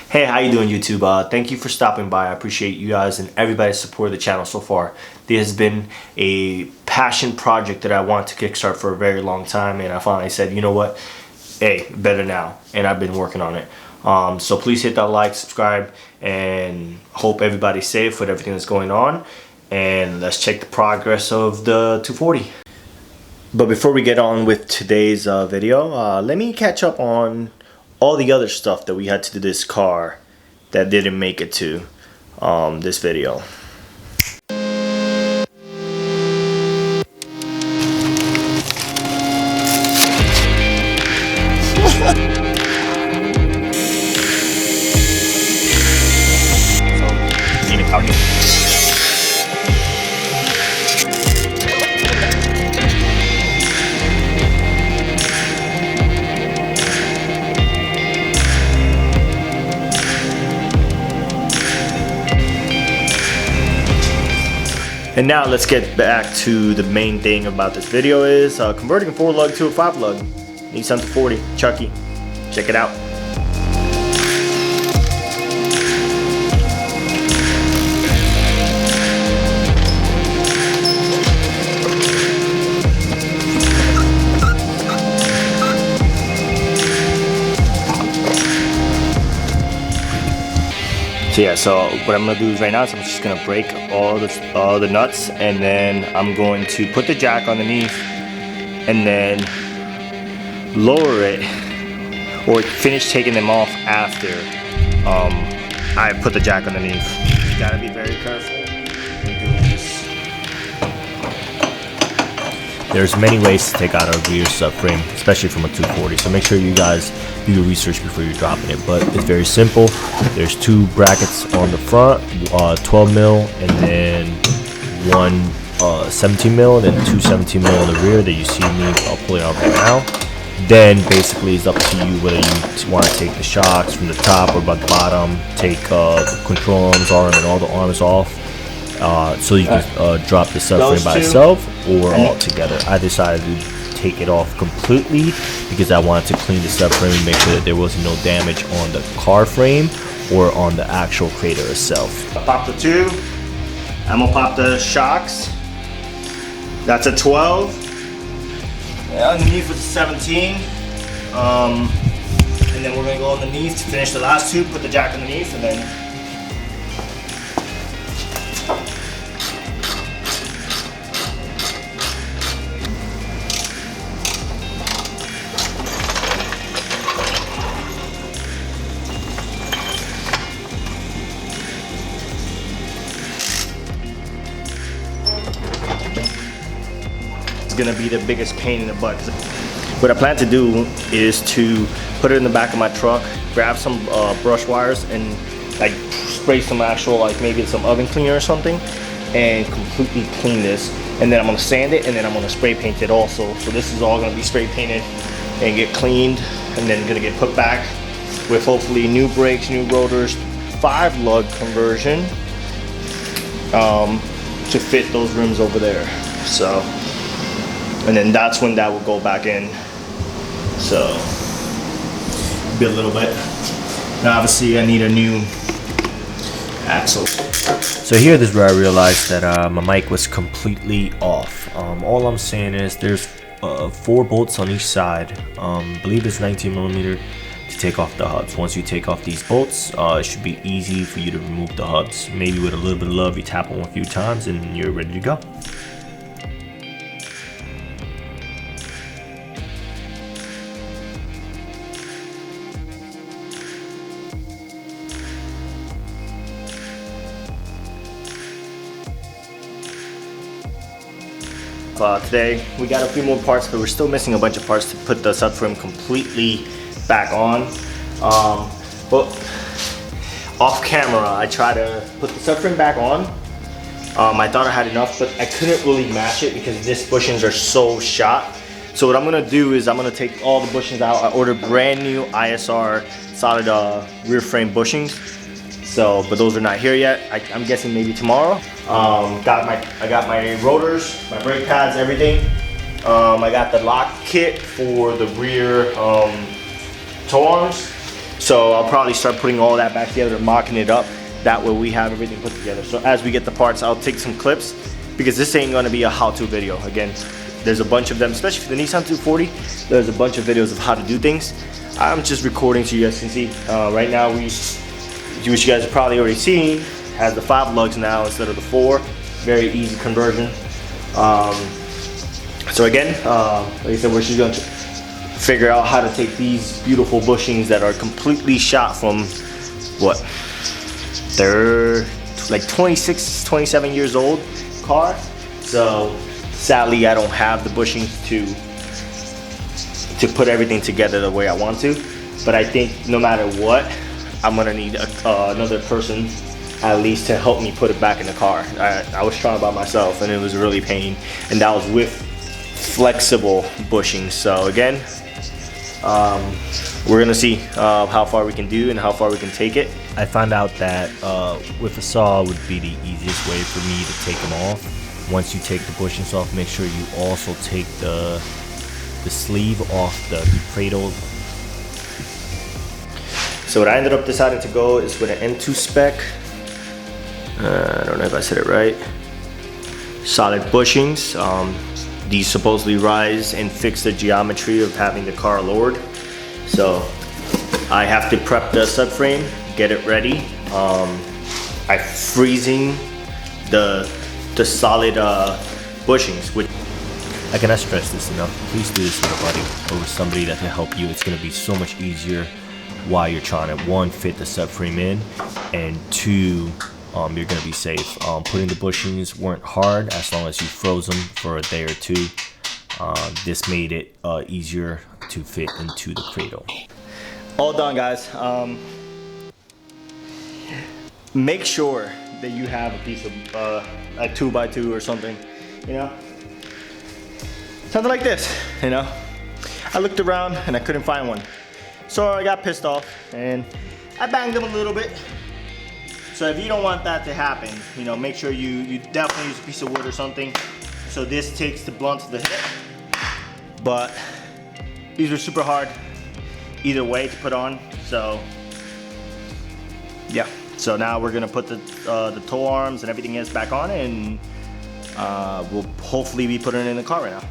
Hey, how you doing, YouTube? Thank you for stopping by. I appreciate you guys and everybody's support of the channel so far. This has been a passion project that I want to kickstart for a very long time, and I finally said, you know what? Hey, better now, and I've been working on it. So please hit that like, subscribe, and hope everybody's safe with everything that's going on. And let's check the progress of the 240. But before we get on with today's video, let me catch up on all the other stuff that we had to do this car that didn't make it to this video. And now let's get back to the main thing about this video is converting a 4-lug to a 5-lug. Nissan 240, Chucky. Check it out. So yeah, so what I'm gonna do is right now is I'm just gonna break all the nuts, and then I'm going to put the jack underneath and then lower it, or finish taking them off after I put the jack underneath. You gotta be very careful when doing this. There's many ways to take out a rear subframe, especially from a 240, so make sure you guys do your research before you're dropping it. But it's very simple. There's 2 brackets on the front, 12 mil, and then one 17 mil, and then 2 17 mil on the rear that you see me. I'll pull it out right now. Then basically it's up to you whether you want to take the shocks from the top or about the bottom, take the control arms and all the arms off, so you can drop the subframe by itself or all together. I decided to take it off completely because I wanted to clean the subframe and make sure that there was no damage on the car frame or on the actual crater itself. I popped the 2. I'm gonna pop the shocks. That's a 12. Underneath was a 17. And then we're gonna go underneath to finish the last 2. Put the jack underneath, and then gonna be the biggest pain in the butt. What I plan to do is to put it in the back of my truck, grab some brush wires, and like spray some actual, like maybe some oven cleaner or something, and completely clean this. And then I'm gonna sand it, and then I'm gonna spray paint it also. So this is all gonna be spray painted and get cleaned, and then gonna get put back with hopefully new brakes, new rotors, 5-lug conversion to fit those rims over there. So. And then that's when that will go back in. So, be a little bit. Now obviously I need a new axle. So here this is where I realized that my mic was completely off. All I'm saying is there's 4 bolts on each side. I believe it's 19 millimeter to take off the hubs. Once you take off these bolts, it should be easy for you to remove the hubs. Maybe with a little bit of love, you tap them a few times and you're ready to go. Today we got a few more parts, but we're still missing a bunch of parts to put the subframe completely back on. But off camera I try to put the subframe back on, I thought I had enough, but I couldn't really match it because these bushings are so shot. So what I'm gonna do is I'm gonna take all the bushings out. I ordered brand new ISR solid rear frame bushings. So, but those are not here yet. I'm guessing maybe tomorrow. I got my rotors, my brake pads, everything. I got the lock kit for the rear tow arms. So I'll probably start putting all that back together, mocking it up. That way we have everything put together. So as we get the parts, I'll take some clips because this ain't gonna be a how-to video. Again, there's a bunch of them, especially for the Nissan 240. There's a bunch of videos of how to do things. I'm just recording so you guys can see. Right now, which you guys have probably already seen, has the 5 lugs now instead of the 4. Very easy conversion. So again, like I said, we're just going to figure out how to take these beautiful bushings that are completely shot from what? They're like 26, 27 years old car. So sadly, I don't have the bushings to put everything together the way I want to. But I think no matter what, I'm gonna need another person at least to help me put it back in the car. I was trying by myself and it was really pain, and that was with flexible bushings. So again, we're gonna see how far we can do and how far we can take it. I found out that with a saw would be the easiest way for me to take them off. Once you take the bushings off, make sure you also take the sleeve off the cradle. So what I ended up deciding to go is with an N2 spec. I don't know if I said it right. Solid bushings. These supposedly rise and fix the geometry of having the car lowered. So I have to prep the subframe, get it ready. I'm freezing the solid bushings. Which I cannot stress this enough. Please do this with a buddy or with somebody that can help you. It's going to be so much easier while you're trying to, 1, fit the subframe in, and 2, you're going to be safe. Putting the bushings weren't hard as long as you froze them for a day or 2. This made it easier to fit into the cradle. All done, guys. Make sure that you have a piece of a 2x2 or something, you know, something like this, you know. I looked around and I couldn't find one, so I got pissed off and I banged them a little bit. So if you don't want that to happen, you know, make sure you definitely use a piece of wood or something, so this takes the blunt to the hip. But these are super hard either way to put on, so yeah. So now we're gonna put the tow arms and everything else back on, and we'll hopefully be putting it in the car right now.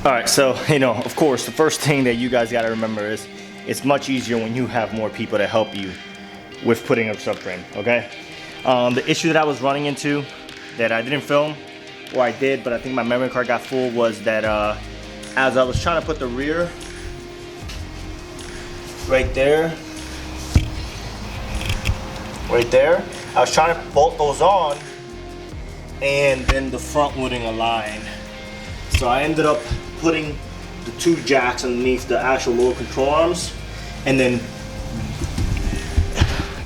All right, so, you know, of course, the first thing that you guys gotta remember is it's much easier when you have more people to help you with putting up subframe, okay? The issue that I was running into that I didn't film, or I did, but I think my memory card got full, was that as I was trying to put the rear right there, I was trying to bolt those on, and then the front wouldn't align. So I ended up putting the 2 jacks underneath the actual lower control arms, and then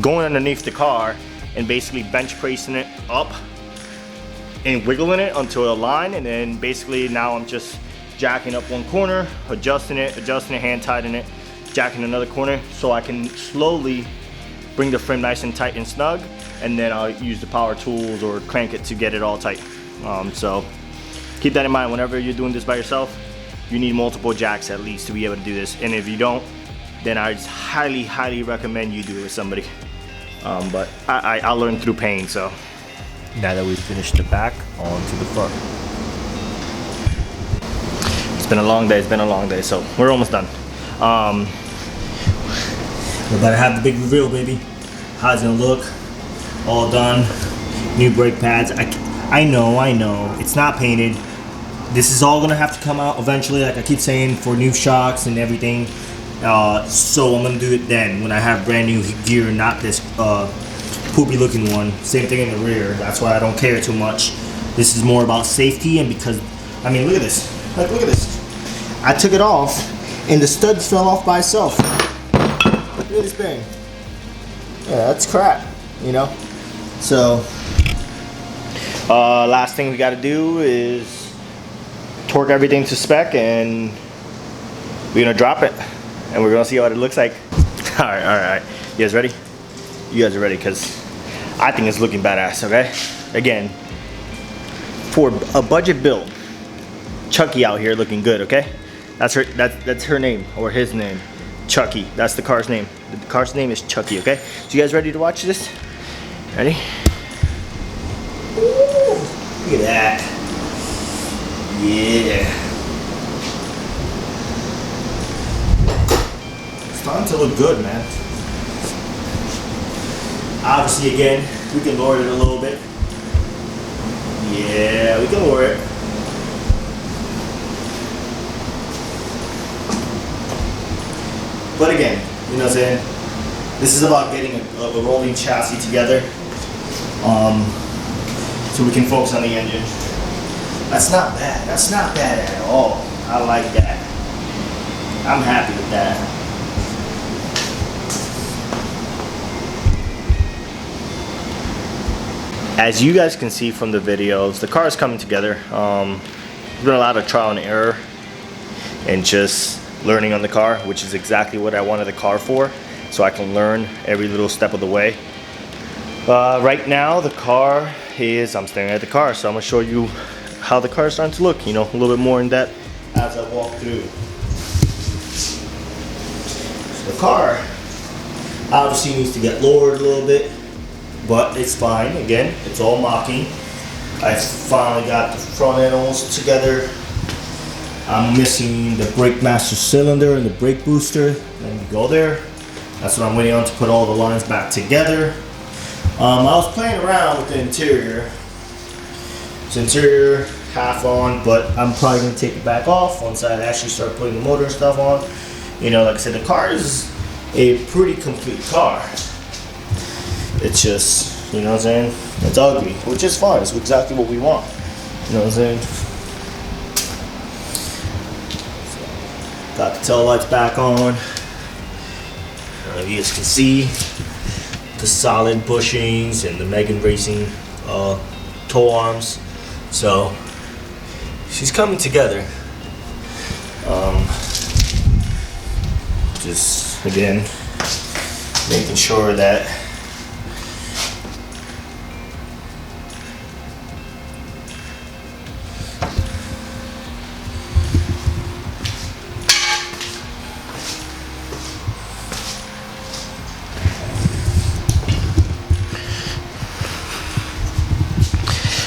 going underneath the car and basically bench pressing it up and wiggling it until it aligned. And then basically now I'm just jacking up one corner, adjusting it, hand tightening it, jacking another corner, so I can slowly bring the frame nice and tight and snug, and then I'll use the power tools or crank it to get it all tight. So keep that in mind whenever you're doing this by yourself. You need multiple jacks at least to be able to do this, and if you don't, then I just highly recommend you do it with somebody. But I learned through pain. So now that we've finished the back, on to the front. It's been a long day, so we're almost done. We're about to have the big reveal, baby. How's it gonna look? All done. New brake pads. I know, it's not painted, This is all gonna have to come out eventually, like I keep saying, for new shocks and everything. So I'm gonna do it then when I have brand new gear, not this poopy looking one. Same thing in the rear. That's why I don't care too much. This is more about safety, and because, I mean, look at this. Like, look at this. I took it off and the studs fell off by itself. Look at this thing. Yeah, that's crap, you know? So, last thing we gotta do is torque everything to spec, and we're gonna drop it, and we're gonna see what it looks like. All right. You guys ready? You guys are ready, because I think it's looking badass, okay? Again, for a budget build, Chucky out here looking good, okay? That's her name, or his name, Chucky. That's the car's name. The car's name is Chucky, okay? So you guys ready to watch this? Ready? Ooh, look at that. Yeah. It's starting to look good, man. Obviously, again, we can lower it a little bit. Yeah, we can lower it. But again, you know what I'm saying? This is about getting a rolling chassis together, so we can focus on the engine. That's not bad. That's not bad at all. I like that. I'm happy with that. As you guys can see from the videos, the car is coming together. There's been a lot of trial and error and just learning on the car, which is exactly what I wanted the car for, so I can learn every little step of the way. Right now, the car is, I'm staring at the car, so I'm gonna show you how the car is starting to look, you know, a little bit more in depth as I walk through. So the car obviously needs to get lowered a little bit, but it's fine. Again, it's all mocking. I finally got the front end almost together. I'm missing the brake master cylinder and the brake booster. Let me go there. That's what I'm waiting on to put all the lines back together. I was playing around with the interior. It's interior half on, but I'm probably gonna take it back off once I actually start putting the motor and stuff on. You know, like I said, the car is a pretty complete car. It's just, you know what I'm saying? It's ugly, which is fine. It's exactly what we want. You know what I'm saying? Got the tail lights back on. You guys can see the solid bushings and the Megan Racing toe arms. So she's coming together. Just again making sure that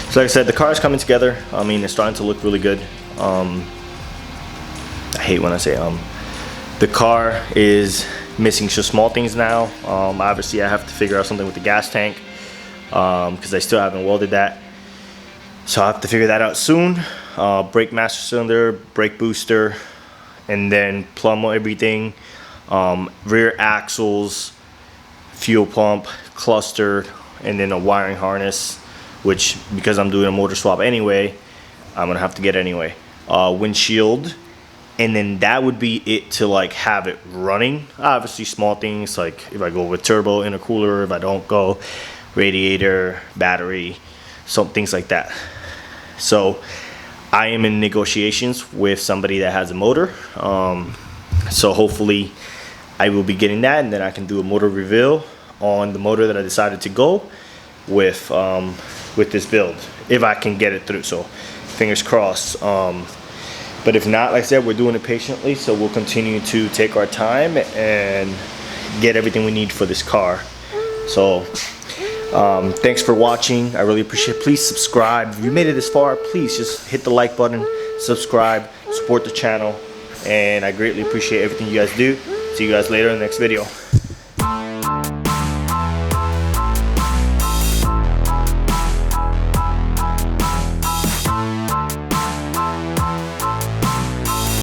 so like I said, the car is coming together. I mean, it's starting to look really good. I hate when I say the car is missing just small things now. Obviously, I have to figure out something with the gas tank because I still haven't welded that. So I have to figure that out soon. Brake master cylinder, brake booster, and then plumb everything. Rear axles, fuel pump, cluster, and then a wiring harness, which, because I'm doing a motor swap anyway, I'm gonna have to get anyway. Windshield, and then that would be it to like have it running. Obviously small things like if I go with turbo, intercooler, if I don't go, radiator, battery, some things like that. So I am in negotiations with somebody that has a motor. So hopefully I will be getting that, and then I can do a motor reveal on the motor that I decided to go with this build, if I can get it through. So fingers crossed. But if not, like I said, we're doing it patiently, so we'll continue to take our time and get everything we need for this car. So thanks for watching. I really appreciate it. Please subscribe. If you made it this far, please just hit the like button, subscribe, support the channel, and I greatly appreciate everything you guys do. See you guys later in the next video.